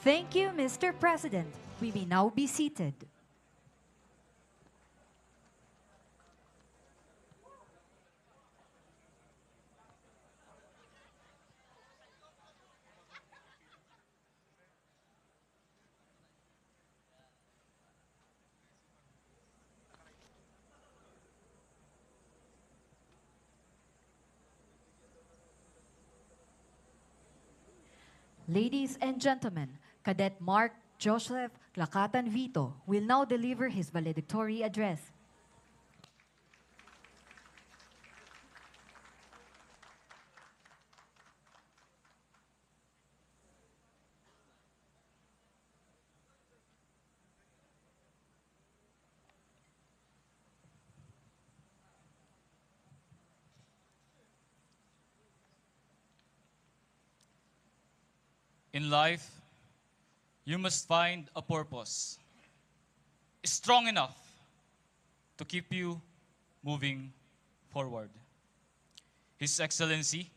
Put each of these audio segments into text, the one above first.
Thank you, Mr. President. We may now be seated. Ladies and gentlemen, Cadet Mark Joseph Glacatan Vito will now deliver his valedictory address. In life, you must find a purpose strong enough to keep you moving forward. His Excellency,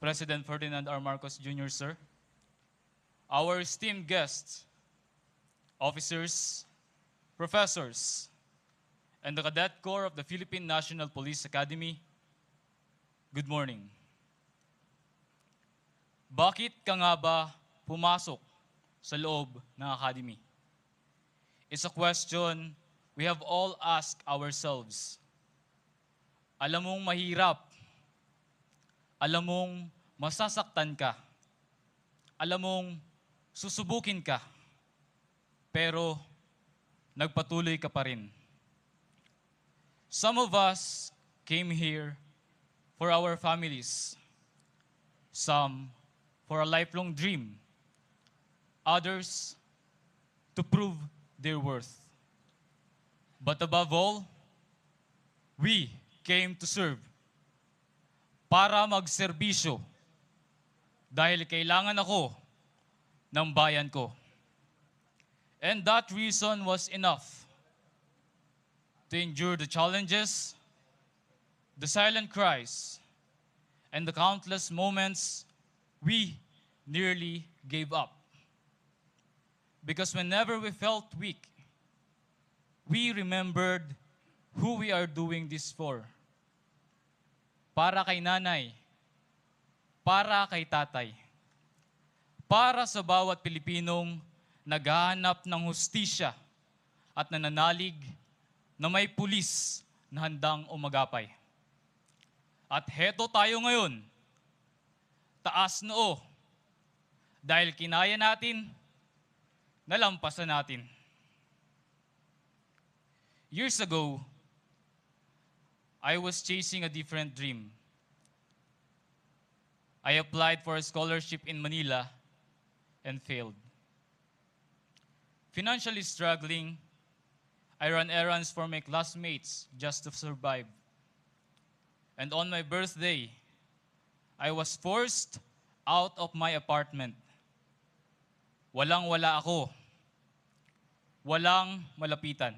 President Ferdinand R. Marcos Jr., sir, our esteemed guests, officers, professors, and the Cadet Corps of the Philippine National Police Academy, good morning. Bakit ka nga ba pumasok sa loob ng academy? It's a question we have all asked ourselves. Alam mong mahirap. Alam mong masasaktan ka. Alam mong susubukin ka. Pero nagpatuloy ka pa rin. Some of us came here for our families. Some for a lifelong dream. Others to prove their worth. But above all, we came to serve. Para magserbisyo. Dahil kailangan ako ng bayan ko. And that reason was enough to endure the challenges, the silent cries, and the countless moments we nearly gave up. Because whenever we felt weak, we remembered who we are doing this for. Para kay nanay, para kay tatay, para sa bawat Pilipinong naghahanap ng hustisya at nananalig na may pulis na handang umagapay. At heto tayo ngayon, taas noo, dahil kinaya natin, nalampasan natin. Years ago, I was chasing a different dream. I applied for a scholarship in Manila and failed. Financially struggling, I ran errands for my classmates just to survive. And on my birthday, I was forced out of my apartment. Walang-wala ako. Walang malapitan.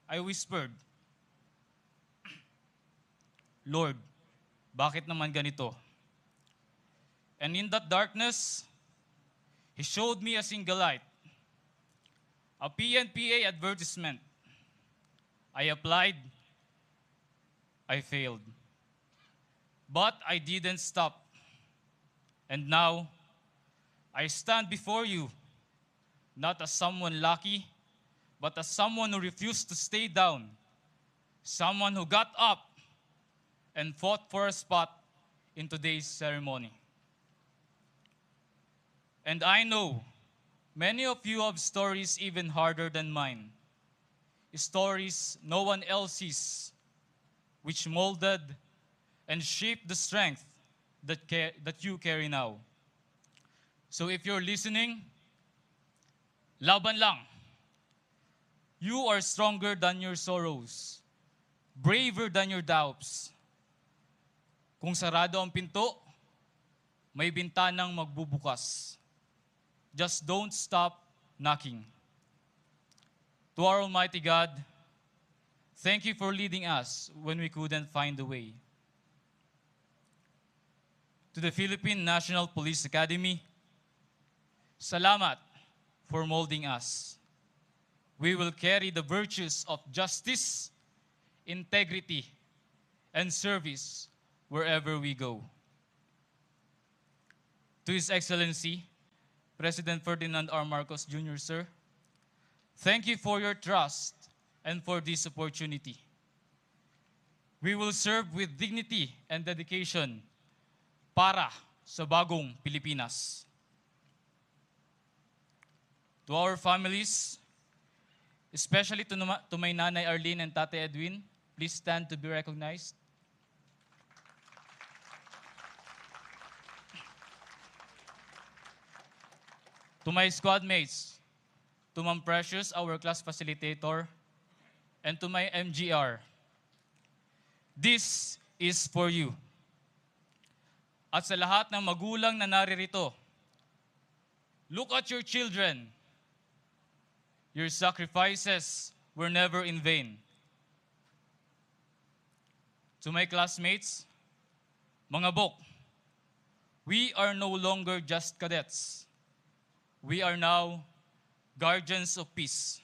I whispered, Lord, bakit naman ganito? And in that darkness, He showed me a single light, a PNPA advertisement. I applied, I failed. But I didn't stop. And now, I stand before you, not as someone lucky, but as someone who refused to stay down, someone who got up and fought for a spot in today's ceremony. And I know many of you have stories even harder than mine, stories no one else sees, which molded and shaped the strength that you carry now. So if you're listening, laban lang. You are stronger than your sorrows, braver than your doubts. Kung sarado ang pinto, may bintanang magbubukas. Just don't stop knocking. To our Almighty God, thank you for leading us when we couldn't find the way. to the Philippine National Police Academy, salamat for molding us. We will carry the virtues of justice, integrity, and service wherever we go. To His Excellency, President Ferdinand R. Marcos Jr., sir, thank you for your trust and for this opportunity. We will serve with dignity and dedication para sa bagong Pilipinas. To our families, especially to my nanay Arlene and tate Edwin, please stand to be recognized. To my squad mates, to Ma'am Precious, our class facilitator, and to my MGR, this is for you. At sa lahat ng magulang na naririto, look at your children. Your sacrifices were never in vain. To my classmates, mga bok, we are no longer just cadets. We are now guardians of peace.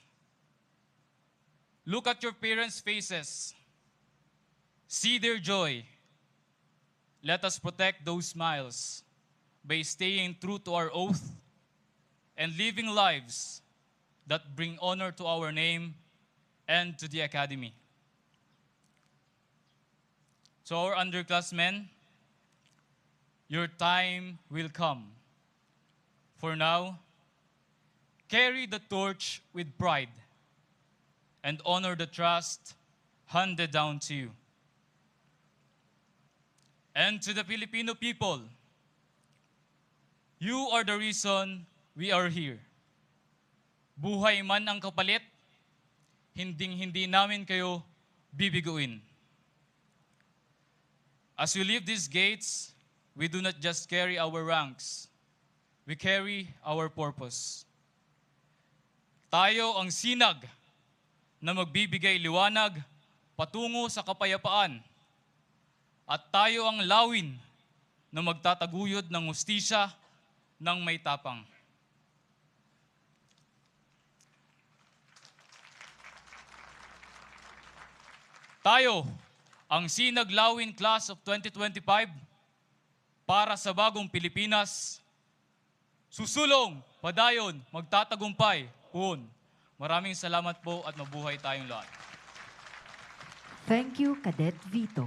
Look at your parents' faces. See their joy. Let us protect those smiles by staying true to our oath and living lives that bring honor to our name and to the Academy. To our underclassmen, your time will come. For now, carry the torch with pride and honor the trust handed down to you. And to the Filipino people, you are the reason we are here. Buhay man ang kapalit, hinding-hindi namin kayo bibiguin. As we leave these gates, we do not just carry our ranks, we carry our purpose. Tayo ang sinag na magbibigay liwanag patungo sa kapayapaan. At tayo ang lawin na magtataguyod ng hustisya ng may tapang. Tayo ang Sinag-Lawin Class of 2025 para sa bagong Pilipinas. Susulong, padayon, magtatagumpay. Puhon. Maraming salamat po at mabuhay tayong lahat. Thank you, Cadet Vito.